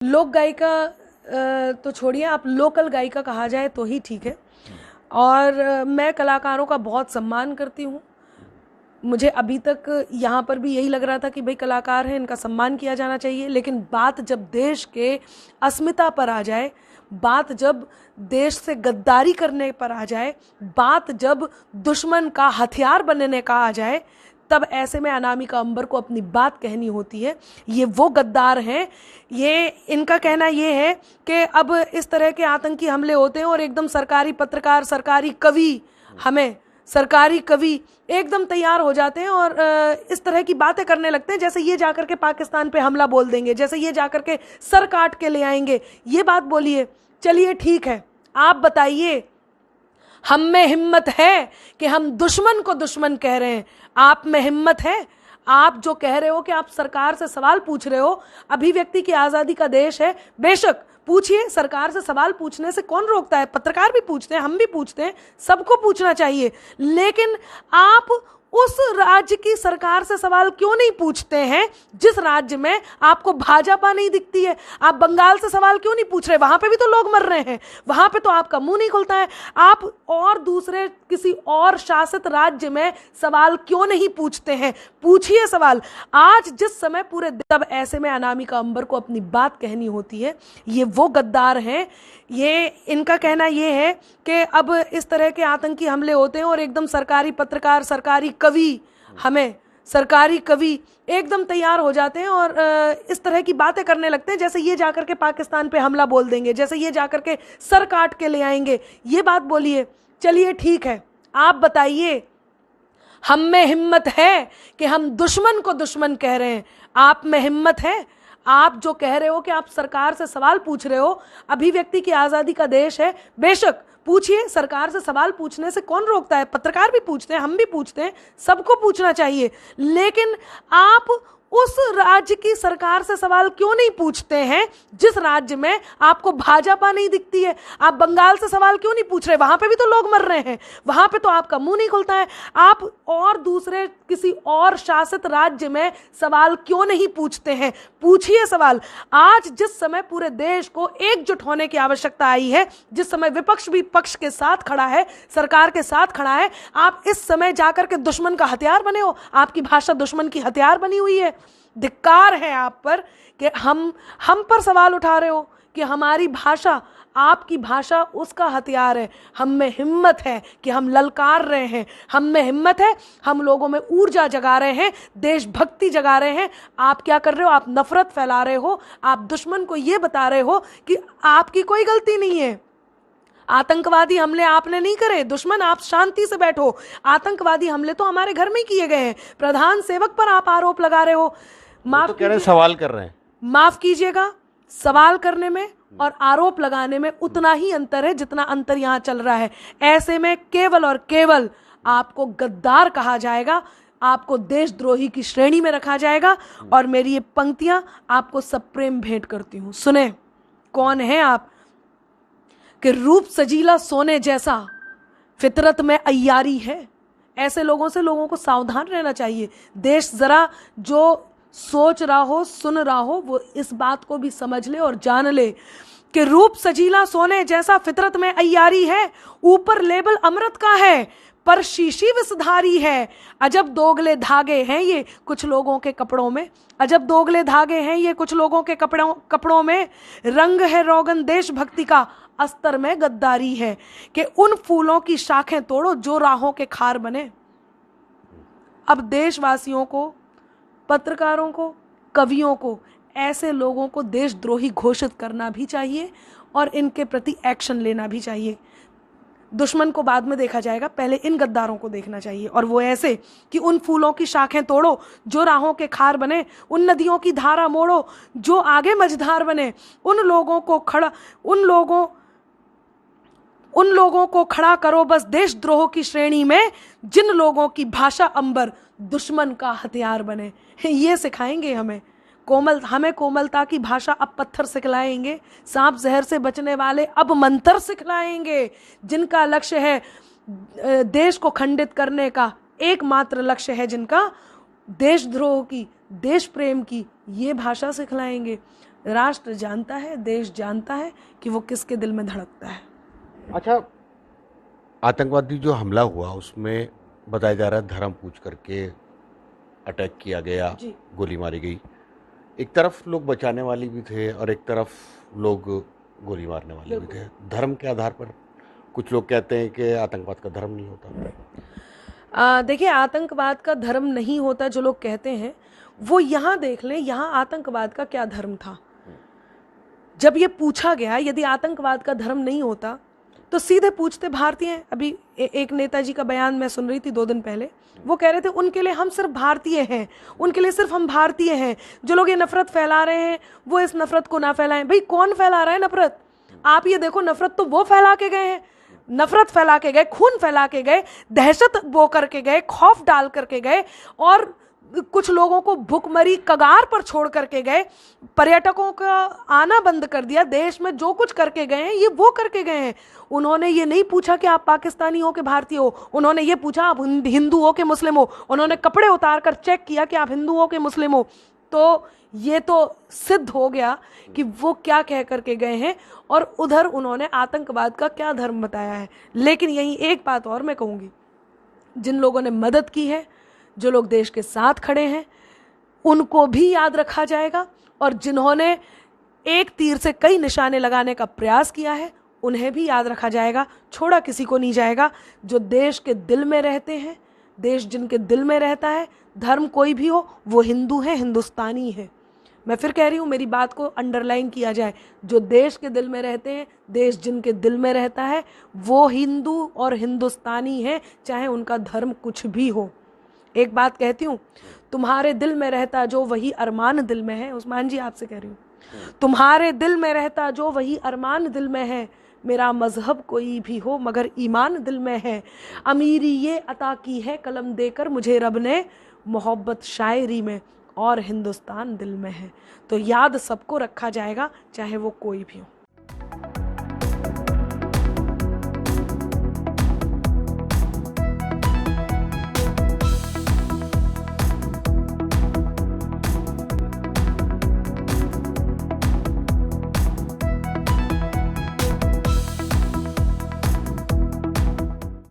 लोक गायिका तो छोड़िए, आप लोकल गायिका कहा जाए तो ही ठीक है। और मैं कलाकारों का बहुत सम्मान करती हूँ। मुझे अभी तक यहाँ पर भी यही लग रहा था कि भाई कलाकार हैं, इनका सम्मान किया जाना चाहिए। लेकिन बात जब देश के अस्मिता पर आ जाए, बात जब देश से गद्दारी करने पर आ जाए, बात जब दुश्मन का हथियार बनने का आ जाए, तब ऐसे में अनामिका अंबर को अपनी बात कहनी होती है। ये वो गद्दार हैं, ये इनका कहना ये है कि अब इस तरह के आतंकी हमले होते हैं और एकदम सरकारी पत्रकार, सरकारी कवि, हमें सरकारी कवि एकदम तैयार हो जाते हैं और इस तरह की बातें करने लगते हैं जैसे ये जाकर के पाकिस्तान पे हमला बोल देंगे, जैसे ये जाकर के सर काट के ले आएंगे। ये बात बोलिए, चलिए ठीक है, आप बताइए, हम में हिम्मत है कि हम दुश्मन को दुश्मन कह रहे हैं? आप में हिम्मत है? आप जो कह रहे हो कि आप सरकार से सवाल पूछ रहे हो, अभिव्यक्ति की आज़ादी का देश है, बेशक पूछिए, सरकार से सवाल पूछने से कौन रोकता है? पत्रकार भी पूछते हैं, हम भी पूछते हैं, सबको पूछना चाहिए। लेकिन आप उस राज्य की सरकार से सवाल क्यों नहीं पूछते हैं जिस राज्य में आपको भाजपा नहीं दिखती है? आप बंगाल से सवाल क्यों नहीं पूछ रहे? वहां पे भी तो लोग मर रहे हैं, वहां पे तो आपका मुंह नहीं खुलता है। आप और दूसरे किसी और शासित राज्य में सवाल क्यों नहीं पूछते हैं? पूछिए सवाल। आज जिस समय पूरे तब ऐसे में अनामिका अंबर को अपनी बात कहनी होती है। ये वो गद्दार हैं, ये इनका कहना ये है कि अब इस तरह के आतंकी हमले होते हैं और एकदम सरकारी पत्रकार, सरकारी कवि, हमें सरकारी कवि एकदम तैयार हो जाते हैं और इस तरह की बातें करने लगते हैं जैसे ये जाकर के पाकिस्तान पे हमला बोल देंगे, जैसे ये जाकर के सर काट के ले आएंगे। ये बात बोलिए, चलिए ठीक है, आप बताइए, हम में हिम्मत है कि हम दुश्मन को दुश्मन कह रहे हैं? आप में हिम्मत है? आप जो कह रहे हो कि आप सरकार से सवाल पूछ रहे हो, अभिव्यक्ति की आज़ादी का देश है, बेशक पूछिए, सरकार से सवाल पूछने से कौन रोकता है? पत्रकार भी पूछते हैं, हम भी पूछते हैं, सबको पूछना चाहिए। लेकिन आप उस राज्य की सरकार से सवाल क्यों नहीं पूछते हैं जिस राज्य में आपको भाजपा नहीं दिखती है? आप बंगाल से सवाल क्यों नहीं पूछ रहे? वहां पे भी तो लोग मर रहे हैं, वहां पे तो आपका मुंह नहीं खुलता है। आप और दूसरे किसी और शासित राज्य में सवाल क्यों नहीं पूछते हैं? पूछिए सवाल। आज जिस समय पूरे देश को एकजुट होने की आवश्यकता आई है, जिस समय विपक्ष भी पक्ष के साथ खड़ा है, सरकार के साथ खड़ा है, आप इस समय जाकर के दुश्मन का हथियार बने हो। आपकी भाषा दुश्मन की हथियार बनी हुई है। धिक्कार है आप पर कि हम पर सवाल उठा रहे हो कि हमारी भाषा, आपकी भाषा उसका हथियार है। हम में हिम्मत है कि हम ललकार रहे हैं, हम में हिम्मत है, हम लोगों में ऊर्जा जगा रहे हैं, देशभक्ति जगा रहे हैं। आप क्या कर रहे हो? आप नफरत फैला रहे हो। आप दुश्मन को यह बता रहे हो कि आपकी कोई गलती नहीं है। आतंकवादी हमले आपने नहीं करे, दुश्मन आप शांति से बैठो। आतंकवादी हमले तो हमारे घर में किए गए हैं। प्रधान सेवक पर आप आरोप लगा रहे हो। माफ कह रहे हैं, सवाल कर रहे हैं। माफ कीजिएगा, सवाल करने में और आरोप लगाने में उतना ही अंतर है जितना अंतर यहां चल रहा है। ऐसे में केवल और केवल आपको गद्दार कहा जाएगा, आपको देशद्रोही की श्रेणी में रखा जाएगा। और मेरी ये पंक्तियां आपको सप्रेम भेंट करती हूं, सुने। कौन है आप? कि रूप सजीला सोने जैसा, फितरत में अय्यारी है। ऐसे लोगों से लोगों को सावधान रहना चाहिए। देश जरा जो सोच रहा हो, सुन रहा हो, वो इस बात को भी समझ ले और जान ले कि रूप सजीला सोने जैसा, फितरत में अय्यारी है, ऊपर लेबल अमृत का है, पर शीशी विषधारी है। अजब दोगले धागे हैं ये कुछ लोगों के कपड़ों में, अजब दोगले धागे हैं ये कुछ लोगों के कपड़ों में। रंग है रोगन देशभक्ति का, अस्तर में गद्दारी है। कि उन फूलों की शाखें तोड़ो जो राहों के खार बने। अब देशवासियों को, पत्रकारों को, कवियों को, ऐसे लोगों को देशद्रोही घोषित करना भी चाहिए और इनके प्रति एक्शन लेना भी चाहिए। दुश्मन को बाद में देखा जाएगा, पहले इन गद्दारों को देखना चाहिए। और वो ऐसे कि उन फूलों की शाखें तोड़ो जो राहों के खार बने, उन नदियों की धारा मोड़ो जो आगे मझधार बने, उन लोगों को खड़ा करो बस देशद्रोह की श्रेणी में, जिन लोगों की भाषा अंबर दुश्मन का हथियार बने। ये सिखाएंगे हमें कोमलता की भाषा अब पत्थर सिखलाएंगे, सांप जहर से बचने वाले अब मंत्र सिखलाएंगे। जिनका लक्ष्य है देश को खंडित करने का, एकमात्र लक्ष्य है जिनका देशद्रोह की, देश प्रेम की, ये भाषा सिखलाएंगे। राष्ट्र जानता है, देश जानता है कि वो किसके दिल में धड़कता है। अच्छा, आतंकवादी जो हमला हुआ उसमें बताया जा रहा है धर्म पूछ करके अटैक किया गया, जी। गोली मारी गई। एक तरफ लोग बचाने वाले भी थे और एक तरफ लोग गोली मारने वाले भी थे। धर्म के आधार पर कुछ लोग कहते हैं कि आतंकवाद का धर्म नहीं होता। देखिए, आतंकवाद का धर्म नहीं होता जो लोग कहते हैं, वो यहाँ देख लें, यहाँ आतंकवाद का क्या धर्म था। जब ये पूछा गया यदि आतंकवाद का धर्म नहीं होता तो सीधे पूछते भारतीय हैं। अभी एक नेताजी का बयान मैं सुन रही थी 2 दिन पहले, वो कह रहे थे उनके लिए हम सिर्फ भारतीय हैं, उनके लिए सिर्फ हम भारतीय हैं। जो लोग ये नफरत फैला रहे हैं वो इस नफरत को ना फैलाएं। भाई कौन फैला रहा है नफरत? आप ये देखो, नफरत तो वो फैला के गए हैं, नफरत फैला के गए, खून फैला के गए, दहशत बो करके गए, खौफ डाल करके गए और कुछ लोगों को भुखमरी कगार पर छोड़ करके गए, पर्यटकों का आना बंद कर दिया। देश में जो कुछ करके गए हैं ये वो करके गए हैं। उन्होंने ये नहीं पूछा कि आप पाकिस्तानी हो कि भारतीय हो, उन्होंने ये पूछा आप हिंदू हो कि मुस्लिम हो। उन्होंने कपड़े उतार कर चेक किया कि आप हिंदू हो कि मुस्लिम हो। तो ये तो सिद्ध हो गया कि वो क्या कह करके गए हैं और उधर उन्होंने आतंकवाद का क्या धर्म बताया है। लेकिन यही एक बात और मैं कहूँगी, जिन लोगों ने मदद की है, जो लोग देश के साथ खड़े हैं, उनको भी याद रखा जाएगा और जिन्होंने एक तीर से कई निशाने लगाने का प्रयास किया है उन्हें भी याद रखा जाएगा। छोड़ा किसी को नहीं जाएगा। जो देश के दिल में रहते हैं, देश जिनके दिल में रहता है, धर्म कोई भी हो, वो हिंदू है, हिंदुस्तानी है। मैं फिर कह रही हूँ, मेरी बात को अंडरलाइन किया जाए, जो देश के दिल में रहते हैं, देश जिनके दिल में रहता है, वो हिंदू और हिंदुस्तानी है, चाहे उनका धर्म कुछ भी हो। एक बात कहती हूँ, तुम्हारे दिल में रहता जो वही अरमान दिल में है। उस्मान जी आपसे कह रही हूँ, तुम्हारे दिल में रहता जो वही अरमान दिल में है। मेरा मजहब कोई भी हो मगर ईमान दिल में है। अमीरी ये अता की है कलम देकर मुझे रब ने, मोहब्बत शायरी में और हिंदुस्तान दिल में है। तो याद सबको रखा जाएगा, चाहे वो कोई भी हो।